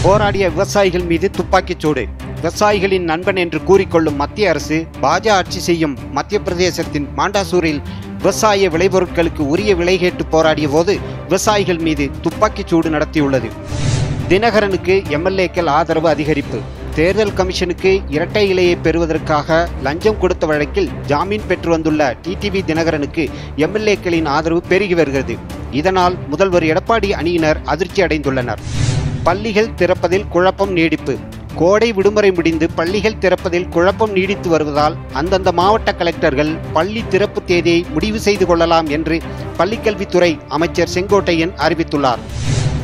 போராடிய விவசாயிகள் மீது துப்பாக்கிச் சூடு. விவசாயிகளின் நண்பன் என்று கூறிக்கொள்ளும் மத்திய அரசு பாஜக ஆட்சி செய்யும் மத்திய பிரதேசத்தின் மாண்டாசூரில் விவசாய விளைபொருட்களுக்கு உரிய விலை கேட்டு போராடிய போது விவசாயிகள் மீது துப்பாக்கிச் சூடு நடத்தியுள்ளது. தினகரனுக்கு எம்எல்ஏக்கள் ஆதரவு அதிகரிப்பு. தேர்தல் கமிஷனுக்கு இரட்டை இலையை பெறுவதற்காக லஞ்சம் கொடுத்த வழக்கில் ஜாமீன் பெற்று வந்துள்ள டிடிவி தினகரனுக்கு எம்எல்ஏக்களின் ஆதரவு பெருகி வருகிறது. இதனால் முதல்வர் எடப்பாடி அணியினர் அதிர்ச்சி அடைந்துள்ளனர். பள்ளிகள் திறப்பதில் குழப்பம் நீடிப்பு. கோடை விடுமுறை முடிந்து பள்ளிகள் திறப்பதில் குழப்பம் நீடித்து வருவதால் அந்தந்த மாவட்ட கலெக்டர்கள் பள்ளி திறப்பு தேதியை முடிவு செய்து கொள்ளலாம் என்று பள்ளிக்கல்வித்துறை அமைச்சர் செங்கோட்டையன் அறிவித்துள்ளார்.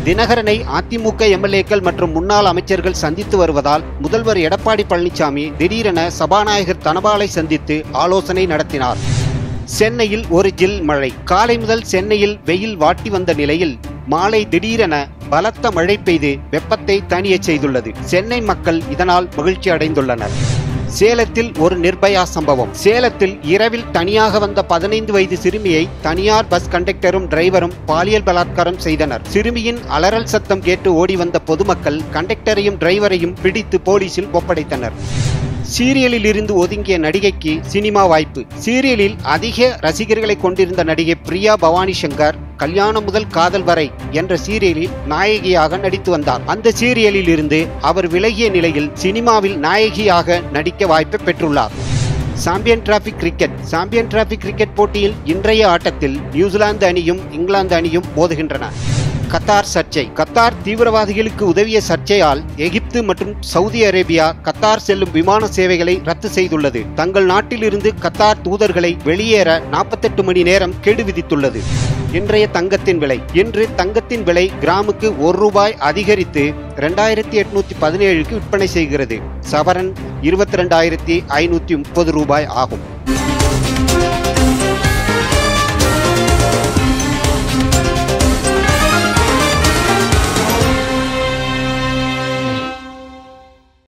தினகரனை அதிமுக எம்எல்ஏக்கள் மற்றும் முன்னாள் அமைச்சர்கள் சந்தித்து வருவதால் முதல்வர் எடப்பாடி பழனிசாமி திடீரென சபாநாயகர் தனபாலை சந்தித்து ஆலோசனை நடத்தினார். சென்னையில் ஒரு ஜில் மழை. காலை முதல் சென்னையில் வெயில் வாட்டி வந்த நிலையில் மாலை திடீரென பலத்த மழை பெய்து வெப்பத்தை தணிய செய்துள்ளது. சென்னை மக்கள் இதனால் மகிழ்ச்சி அடைந்துள்ளனர். சேலத்தில் ஒரு நிர்பயா சம்பவம். சேலத்தில் இரவில் தனியாக வந்த 15 வயது சிறுமியை தனியார் பஸ் கண்டக்டரும் டிரைவரும் பாலியல் பலாத்காரம் செய்தனர். சிறுமியின் அலறல் சத்தம் கேட்டு ஓடி வந்த பொதுமக்கள் கண்டக்டரையும் டிரைவரையும் பிடித்து போலீசில் ஒப்படைத்தனர். சீரியலில் இருந்து ஒதுங்கிய நடிகைக்கு சினிமா வாய்ப்பு. சீரியலில் அதிக ரசிகர்களை கொண்டிருந்த நடிகை பிரியா பவானி சங்கர் கல்யாணம் முதல் காதல் வரை என்ற சீரியலில் நாயகியாக நடித்து வந்தார். அந்த சீரியலில் இருந்து அவர் விலகிய நிலையில் சினிமாவில் நாயகியாக நடிக்க வாய்ப்பு பெற்றுள்ளார். Champion trophy cricket. Champion trophy cricket போட்டியில் இன்றைய ஆட்டத்தில் நியூசிலாந்து அணியும் இங்கிலாந்து அணியும் மோதுகின்றன. கத்தார் சர்ச்சை. கத்தார் தீவிரவாதிகளுக்கு உதவிய சர்ச்சையால் எகிப்து மற்றும் சவுதி அரேபியா கத்தார் செல்லும் விமான சேவைகளை ரத்து செய்துள்ளது. தங்கள் நாட்டிலிருந்து கத்தார் தூதர்களை வெளியேற 48 மணி நேரம் கெடு விதித்துள்ளது. இன்றைய தங்கத்தின் விலை. இன்று தங்கத்தின் விலை கிராமுக்கு ₹1 அதிகரித்து 2817க்கு விற்பனை செய்கிறது. சவரன் ₹22,530 ஆகும்.